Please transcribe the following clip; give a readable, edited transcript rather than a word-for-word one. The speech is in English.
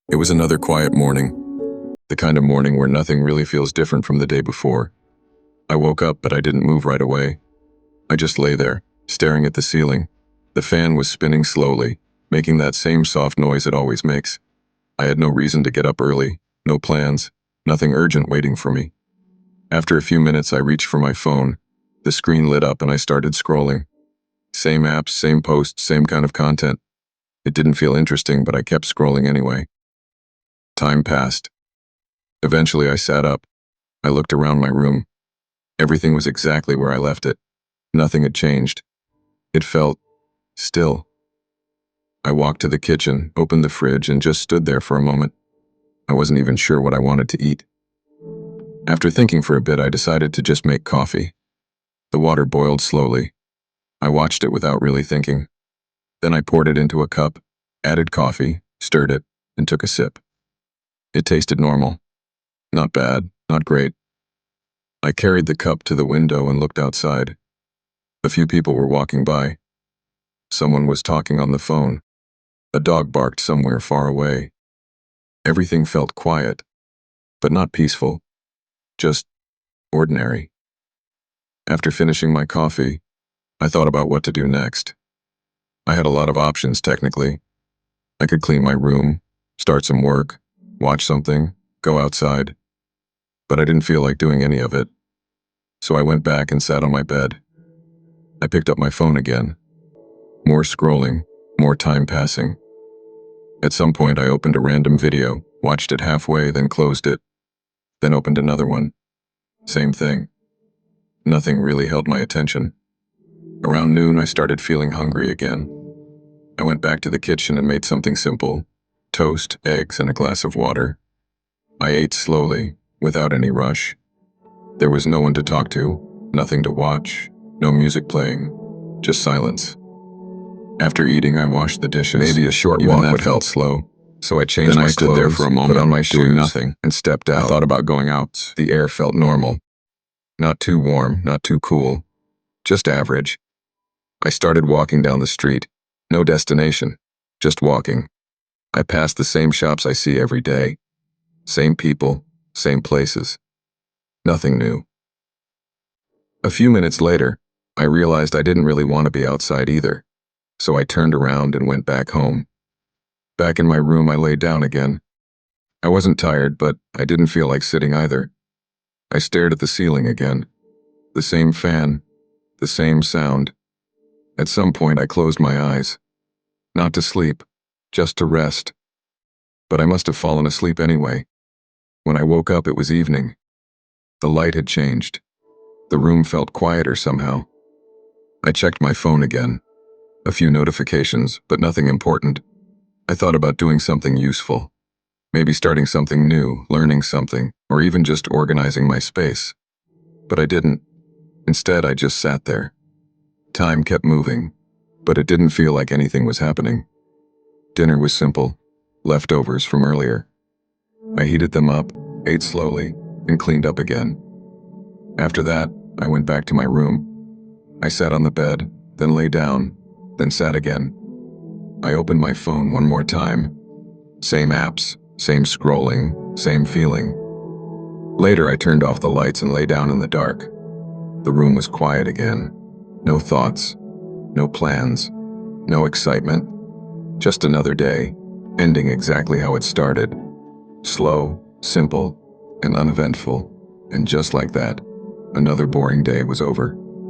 It was another quiet morning, the kind of morning where nothing really feels different from the day before. I woke up, but I didn't move right away. I just lay there, staring at the ceiling. The fan was spinning slowly, making that same soft noise it always makes. I had no reason to get up early, no plans, nothing urgent waiting for me. After a few minutes, I reached for my phone. The screen lit up and I started scrolling. Same apps, same posts, same kind of content. It didn't feel interesting, but I kept scrolling anyway. Time passed. Eventually, I sat up. I looked around my room. Everything was exactly where I left it. Nothing had changed. It felt still. I walked to the kitchen, opened the fridge, and just stood there for a moment. I wasn't even sure what I wanted to eat. After thinking for a bit, I decided to just make coffee. The water boiled slowly. I watched it without really thinking. Then I poured it into a cup, added coffee, stirred it, and took a sip. It tasted normal. Not bad, not great. I carried the cup to the window and looked outside. A few people were walking by. Someone was talking on the phone. A dog barked somewhere far away. Everything felt quiet, but not peaceful, just ordinary. After finishing my coffee, I thought about what to do next. I had a lot of options, technically. I could clean my room, start some work, watch something, go outside. But I didn't feel like doing any of it. So I went back and sat on my bed. I picked up my phone again. More scrolling, more time passing. At some point, I opened a random video, watched it halfway, then closed it, then opened another one. Same thing. Nothing really held my attention. Around noon, I started feeling hungry again. I went back to the kitchen and made something simple: toast, eggs, and a glass of water. I ate slowly, without any rush. There was no one to talk to, nothing to watch, no music playing, just silence. After eating, I washed the dishes. Maybe a short Even walk that would felt help. slow. So I changed Then my I stood there clothes, for a put moment, on my doing shoes, nothing. and stepped I out. thought about going out. The air felt normal. Not too warm, not too cool. Just average. I started walking down the street. No destination. Just walking. I passed the same shops I see every day. Same people, same places. Nothing new. A few minutes later, I realized I didn't really want to be outside either. So I turned around and went back home. Back in my room, I lay down again. I wasn't tired, but I didn't feel like sitting either. I stared at the ceiling again. The same fan, the same sound. At some point, I closed my eyes. Not to sleep, just to rest. But I must have fallen asleep anyway. When I woke up, it was evening. The light had changed. The room felt quieter somehow. I checked my phone again. A few notifications, but nothing important. I thought about doing something useful. Maybe starting something new, learning something, or even just organizing my space. But I didn't. Instead, I just sat there. Time kept moving, but it didn't feel like anything was happening. Dinner was simple, leftovers from earlier. I heated them up, ate slowly, and cleaned up again. After that, I went back to my room. I sat on the bed, then lay down, then sat again. I opened my phone one more time. Same apps, same scrolling, same feeling. Later, I turned off the lights and lay down in the dark. The room was quiet again. No thoughts, no plans, no excitement. Just another day, ending exactly how it started. Slow, simple, and uneventful. And just like that, another boring day was over.